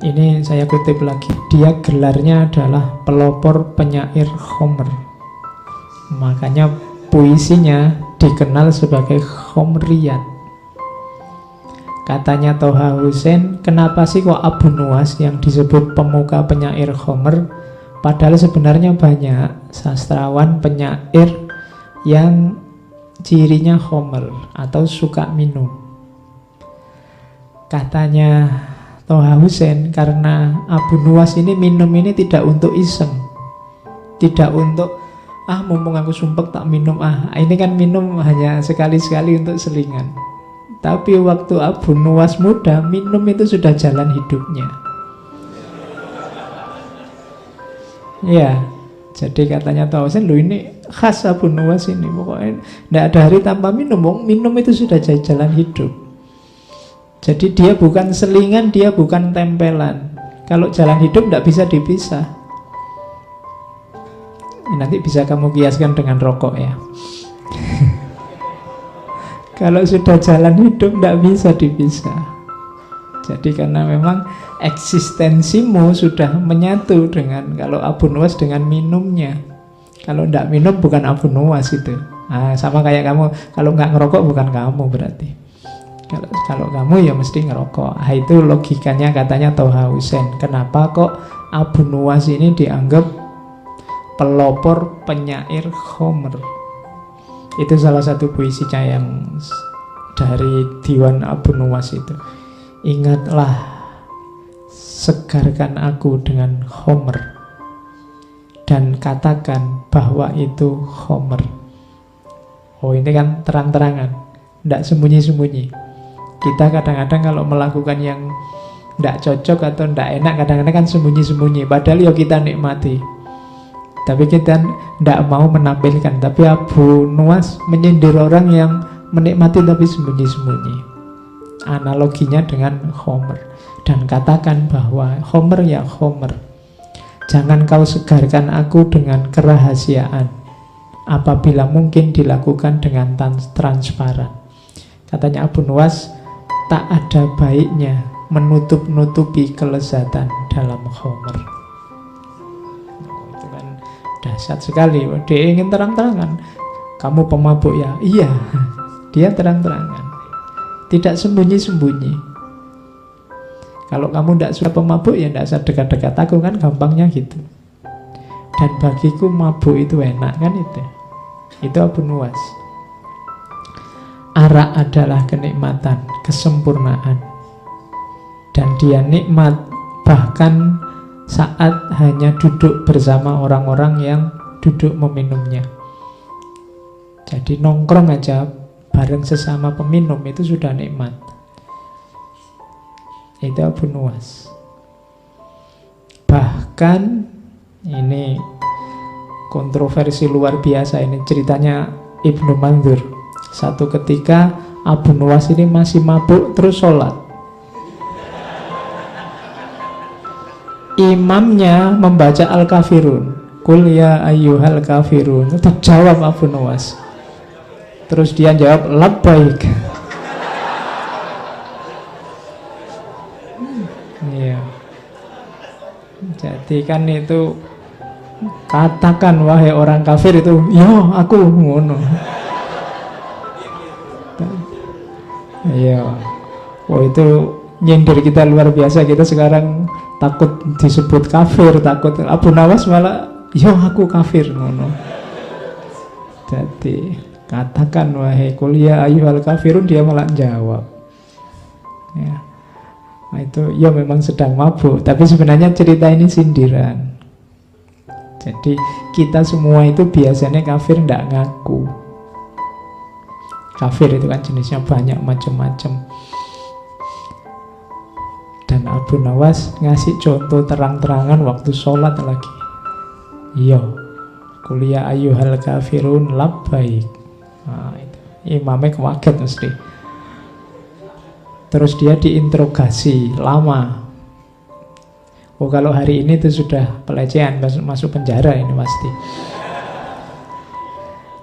Ini saya kutip lagi. Dia gelarnya adalah pelopor penyair Homer. Makanya puisinya dikenal sebagai Homriyat. Katanya Toha Hussein, kenapa sih kok Abu Nuwas yang disebut pemuka penyair Homer? Padahal sebenarnya banyak sastrawan penyair yang cirinya Homer atau suka minum. Katanya Toha Hussein, karena Abu Nuwas ini minum ini tidak untuk iseng, tidak untuk mumpung aku sumpek tak minum, ini kan minum hanya sekali-sekali untuk selingan. Tapi waktu Abu Nuwas muda, minum itu sudah jalan hidupnya. Ya, jadi katanya Toha Hussein, loh ini khas Abu Nuwas ini, pokoknya tidak ada hari tanpa minum. Minum itu sudah jadi jalan hidup. Jadi dia bukan selingan, dia bukan tempelan. Kalau jalan hidup tidak bisa dipisah. Nanti bisa kamu kiaskan dengan rokok ya. Kalau sudah jalan hidup tidak bisa dipisah. Jadi karena memang eksistensimu sudah menyatu dengan, kalau Abu Nuwas dengan minumnya. Kalau tidak minum bukan Abu Nuwas itu. Sama kayak kamu, kalau nggak ngerokok bukan kamu berarti. Kalau kamu ya mesti ngerokok. Itu logikanya katanya Toha Hussein. Kenapa kok Abu Nuwas ini dianggap pelopor penyair Homer? Itu salah satu puisinya yang dari Diwan Abu Nuwas itu. Ingatlah, segarkan aku dengan Homer, dan katakan bahwa itu Homer. Ini kan terang-terangan, tidak sembunyi-sembunyi. Kita kadang-kadang kalau melakukan yang tidak cocok atau tidak enak, kadang-kadang kan sembunyi-sembunyi. Padahal ya kita nikmati, tapi kita tidak mau menampilkan. Tapi Abu Nuwas menyindir orang yang menikmati tapi sembunyi-sembunyi. Analoginya dengan Homer. Dan katakan bahwa Homer ya Homer, jangan kau segarkan aku dengan kerahasiaan, apabila mungkin dilakukan dengan transparan. Katanya Abu Nuwas, tak ada baiknya menutup-nutupi kelezatan dalam Homer. Itu kan dahsyat sekali. Dia ingin terang-terangan, kamu pemabuk ya? Iya. Dia terang-terangan, tidak sembunyi-sembunyi. Kalau kamu tidak suka pemabuk, ya tidak usah dekat-dekat aku, kan gampangnya gitu. Dan bagiku mabuk itu enak, kan itu. Itu Abu Nuwas. Arak adalah kenikmatan, kesempurnaan. Dan dia nikmat bahkan saat hanya duduk bersama orang-orang yang duduk meminumnya. Jadi nongkrong aja bareng sesama peminum itu sudah nikmat. Itu Abu Nuwas. Bahkan ini kontroversi luar biasa, ini ceritanya Ibnu Mandzur. Satu ketika Abu Nuwas ini masih mabuk terus sholat. Imamnya membaca Al-Kafirun, Qul ya ayyuhal kafirun. Itu jawab Abu Nuwas. Terus dia jawab labbaik. Iya. Jadi kan itu, katakan wahai orang kafir itu, yo aku ngono. Iya. Itu nyindir kita luar biasa. Kita sekarang takut disebut kafir, takut. Abu Nuwas malah, yo aku kafir ngono. Jadi katakan wahai qul ya ayyuhal kafirun, dia malah jawab. Ya. Nah, itu ya memang sedang mabuk, tapi sebenarnya cerita ini sindiran. Jadi kita semua itu biasanya kafir tidak ngaku. Kafir itu kan jenisnya banyak macam-macam. Dan Abu Nuwas ngasih contoh terang-terangan waktu sholat lagi. Yo, qul ya ayyuhal kafirun labbaik. Nah, itu. Imamnya kaget mesti. Terus dia diinterogasi lama. Kalau hari ini itu sudah pelecehan, masuk penjara ini pasti.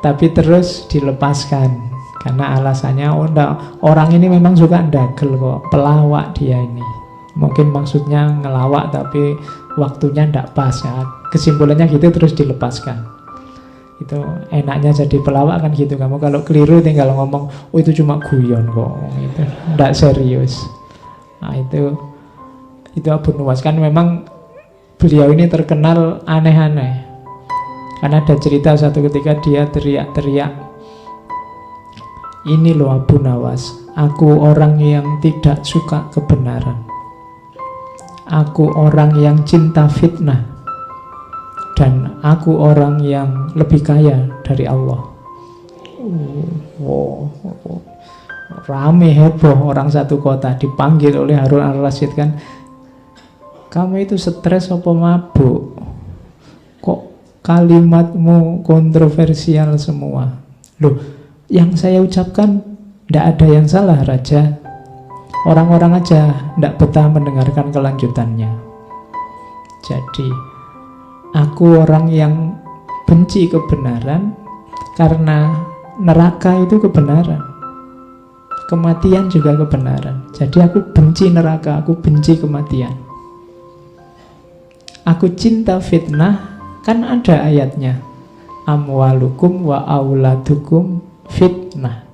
Tapi terus dilepaskan karena alasannya orang ini memang suka ndagel kok, pelawak dia ini. Mungkin maksudnya ngelawak tapi waktunya ndak pas ya. Kesimpulannya gitu terus dilepaskan. Itu enaknya jadi pelawak kan gitu. Kamu kalau keliru tinggal ngomong, oh itu cuma guyon kok, itu ndak serius. Nah itu Abu Nuwas kan memang beliau ini terkenal aneh-aneh. Karena ada cerita satu ketika dia teriak-teriak, ini loh Abu Nawas, aku orang yang tidak suka kebenaran, aku orang yang cinta fitnah, dan aku orang yang lebih kaya dari Allah. Rame heboh orang satu kota, dipanggil oleh Harun al-Rasyid kan, kamu itu stres apa mabuk? Kok kalimatmu kontroversial semua? Loh, yang saya ucapkan tidak ada yang salah Raja. Orang-orang aja tidak betah mendengarkan kelanjutannya. Jadi aku orang yang benci kebenaran karena neraka itu kebenaran, kematian juga kebenaran. Jadi aku benci neraka, aku benci kematian. Aku cinta fitnah, kan ada ayatnya, amwalukum wa auladukum fitnah.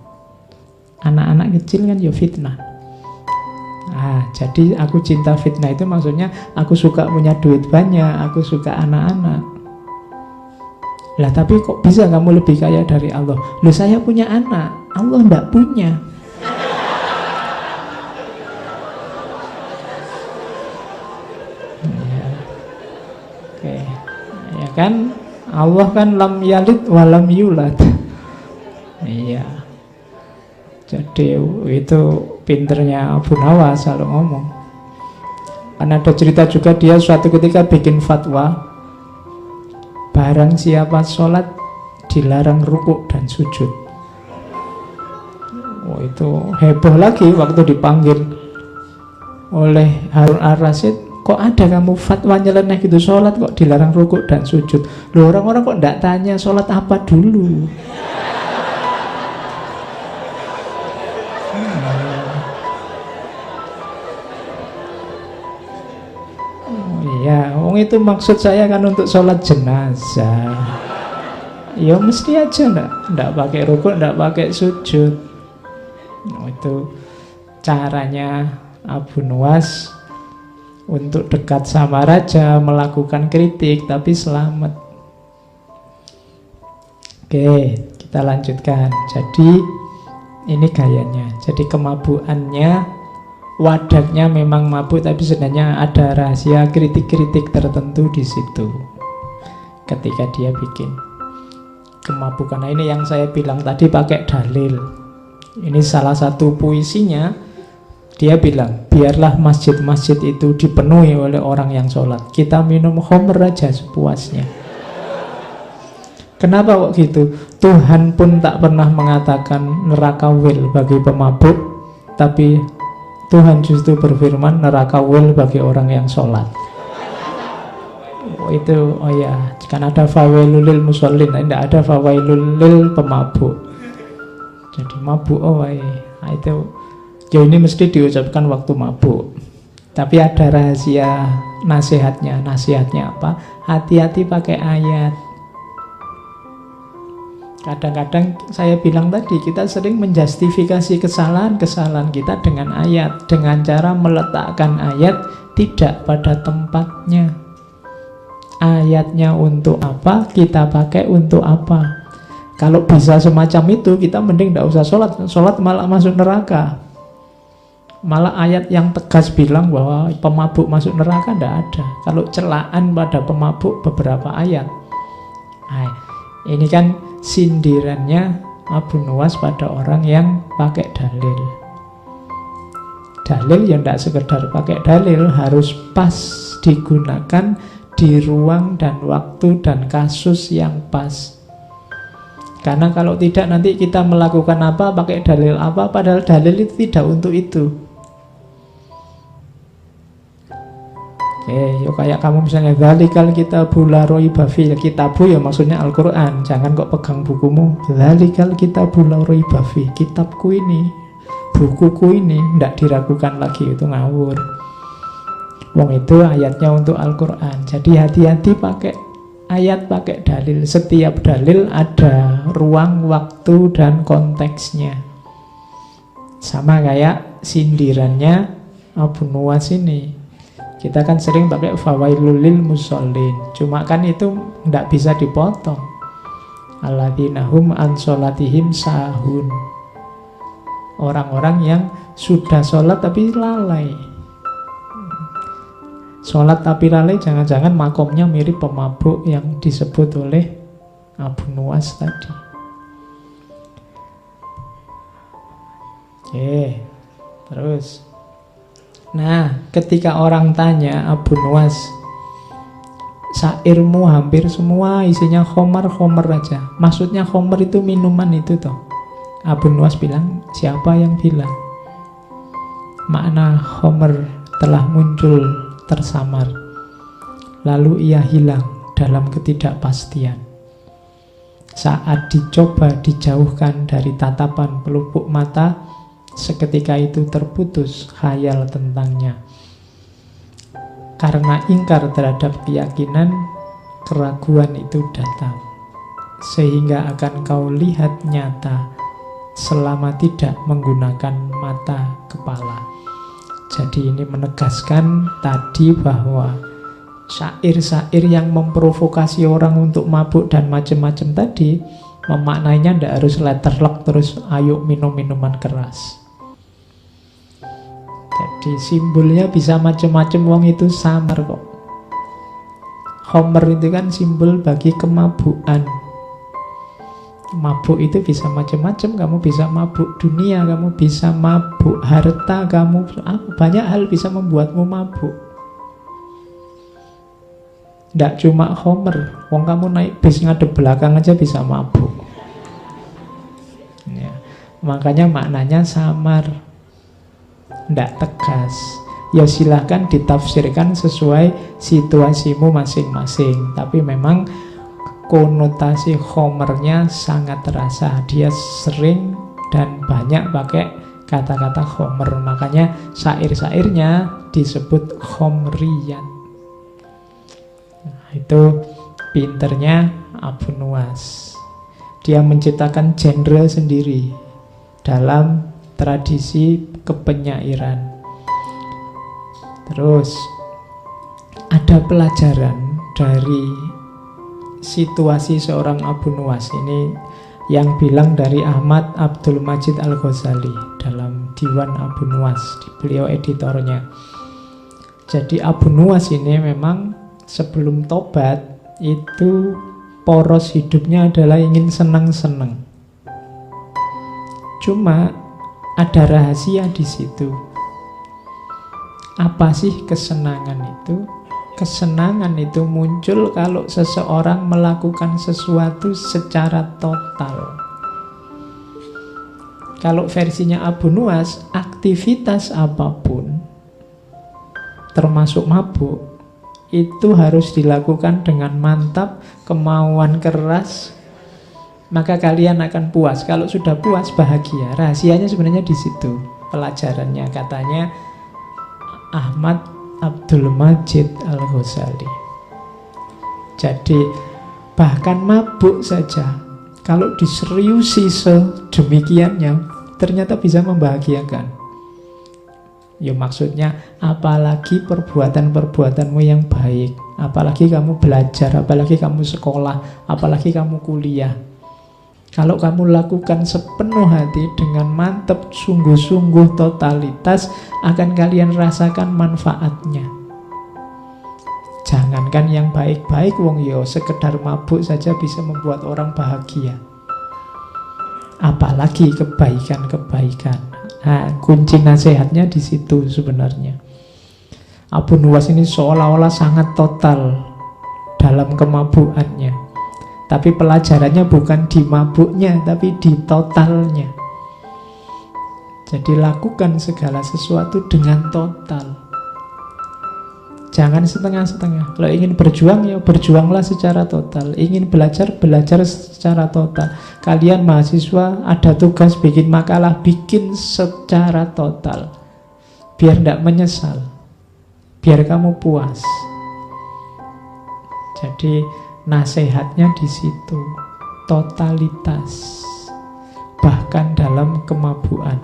Anak-anak kecil kan ya fitnah. Jadi aku cinta fitnah itu maksudnya aku suka punya duit banyak, aku suka anak-anak. Lah tapi kok bisa kamu lebih kaya dari Allah? Loh saya punya anak, Allah enggak punya. Ya kan, Allah kan lam yalid walam yulad. Iya. Jadi itu pinternya Abu Nawas selalu ngomong. Karena ada cerita juga dia suatu ketika bikin fatwa, barang siapa sholat dilarang rukuk dan sujud. Itu heboh lagi waktu dipanggil oleh Harun al-Rasyid, kok ada kamu fatwa nyeleneh gitu, sholat kok dilarang rukuk dan sujud. Loh orang-orang kok enggak tanya sholat apa dulu. Ya, itu maksud saya kan untuk sholat jenazah. Ya mesti aja enggak pakai rukuk, enggak pakai sujud. Itu caranya Abu Nuwas untuk dekat sama raja, melakukan kritik tapi selamat. Oke, kita lanjutkan. Jadi ini gayanya. Jadi kemabukannya, wadahnya memang mabuk, tapi sebenarnya ada rahasia kritik-kritik tertentu di situ ketika dia bikin kemabukan. Nah ini yang saya bilang tadi pakai dalil. Ini salah satu puisinya. Dia bilang, biarlah masjid-masjid itu dipenuhi oleh orang yang sholat, kita minum khamr aja sepuasnya. Kenapa kok gitu? Tuhan pun tak pernah mengatakan neraka wil bagi pemabuk, tapi Tuhan justru berfirman neraka wil bagi orang yang sholat. Kan ada fawailul lil musallin, tidak ada fawailul lil pemabuk. Jadi mabuk ini mesti diucapkan waktu mabuk. Tapi ada rahasia nasihatnya. Nasihatnya apa? Hati-hati pakai ayat. Kadang-kadang saya bilang tadi, kita sering menjustifikasi kesalahan-kesalahan kita dengan ayat, dengan cara meletakkan ayat tidak pada tempatnya. Ayatnya untuk apa, kita pakai untuk apa. Kalau bisa semacam itu, kita mending tidak usah sholat. Sholat malah masuk neraka. Malah ayat yang tegas bilang bahwa pemabuk masuk neraka tidak ada. Kalau celaan pada pemabuk beberapa ayat. Ini kan sindirannya Abu Nuwas pada orang yang pakai dalil. Dalil yang tidak sekedar pakai dalil, harus pas digunakan di ruang dan waktu dan kasus yang pas. Karena kalau tidak nanti kita melakukan apa, pakai dalil apa, padahal dalil itu tidak untuk itu. Yuk kayak kamu misalnya dzalikal kitabu la raiba fihi, kitabu ya maksudnya Al-Qur'an, jangan kok pegang bukumu. Dzalikal kitabu la raiba fihi, kitabku ini, bukuku ini, tidak diragukan lagi, itu ngawur. Wong itu ayatnya untuk Al-Quran. Jadi hati-hati pakai ayat, pakai dalil. Setiap dalil ada ruang, waktu, dan konteksnya. Sama kayak sindirannya Abu Nuwas ini. Kita kan sering pakai fawailul lil musallin. Cuma kan itu nggak bisa dipotong. Alladzina hum an sholatihim sahun. Orang-orang yang sudah sholat tapi lalai. Sholat tapi lalai, jangan-jangan makomnya mirip pemabuk yang disebut oleh Abu Nuwas tadi. Oke, terus. Nah, ketika orang tanya Abu Nuwas, syairmu hampir semua isinya khomer-khomer aja. Maksudnya khomer itu minuman itu toh. Abu Nuwas bilang, siapa yang bilang? Makna khomer telah muncul tersamar, lalu ia hilang dalam ketidakpastian. Saat dicoba dijauhkan dari tatapan pelupuk mata, seketika itu terputus khayal tentangnya. Karena ingkar terhadap keyakinan, keraguan itu datang, sehingga akan kau lihat nyata selama tidak menggunakan mata kepala. Jadi ini menegaskan tadi bahwa syair-syair yang memprovokasi orang untuk mabuk dan macam-macam tadi, memaknainya tidak harus letterlock terus ayo minum minuman keras. Jadi simbolnya bisa macam-macam, wong itu samar kok. Homer itu kan simbol bagi kemabukan. Mabuk itu bisa macam-macam. Kamu bisa mabuk dunia, kamu bisa mabuk harta, kamu banyak hal bisa membuatmu mabuk. Tidak cuma Homer. Wong kamu naik bis ngadep belakang aja bisa mabuk ya. Makanya maknanya samar, tidak tegas. Ya silahkan ditafsirkan sesuai situasimu masing-masing. Tapi memang konotasi Homernya sangat terasa. Dia sering dan banyak pakai kata-kata Homer. Makanya syair-syairnya disebut Homriyan. Nah, itu pinternya Abu Nuwas. Dia menciptakan genre sendiri dalam tradisi kepenyairan. Terus ada pelajaran dari situasi seorang Abu Nuwas ini yang bilang dari Ahmad Abdul Majid Al-Ghazali dalam Diwan Abu Nuwas, beliau editornya. Jadi Abu Nuwas ini memang sebelum tobat itu poros hidupnya adalah ingin senang-senang. Cuma ada rahasia di situ. Apa sih kesenangan itu? Kesenangan itu muncul kalau seseorang melakukan sesuatu secara total. Kalau versinya Abu Nuwas, aktivitas apapun, termasuk mabuk, itu harus dilakukan dengan mantap, kemauan keras, maka kalian akan puas. Kalau sudah puas, bahagia. Rahasianya sebenarnya di situ. Pelajarannya katanya Ahmad Abdul Majid Al-Ghazali. Jadi bahkan mabuk saja kalau diseriusi sedemikiannya ternyata bisa membahagiakan. Ya maksudnya apalagi perbuatan-perbuatanmu yang baik, apalagi kamu belajar, apalagi kamu sekolah, apalagi kamu kuliah. Kalau kamu lakukan sepenuh hati dengan mantap, sungguh-sungguh, totalitas, akan kalian rasakan manfaatnya. Jangankan yang baik-baik, wong yo sekedar mabuk saja bisa membuat orang bahagia. Apalagi kebaikan-kebaikan. Nah, kunci nasihatnya di situ sebenarnya. Abu Nuwas ini seolah-olah sangat total dalam kemabukannya. Tapi pelajarannya bukan di mabuknya, tapi di totalnya. Jadi lakukan segala sesuatu dengan total. Jangan setengah-setengah. Kalau ingin berjuang, ya berjuanglah secara total. Ingin belajar, belajar secara total. Kalian mahasiswa ada tugas bikin makalah, bikin secara total. Biar tidak menyesal. biar kamu puas. Jadi nasihatnya di situ, totalitas, bahkan dalam kemabuan.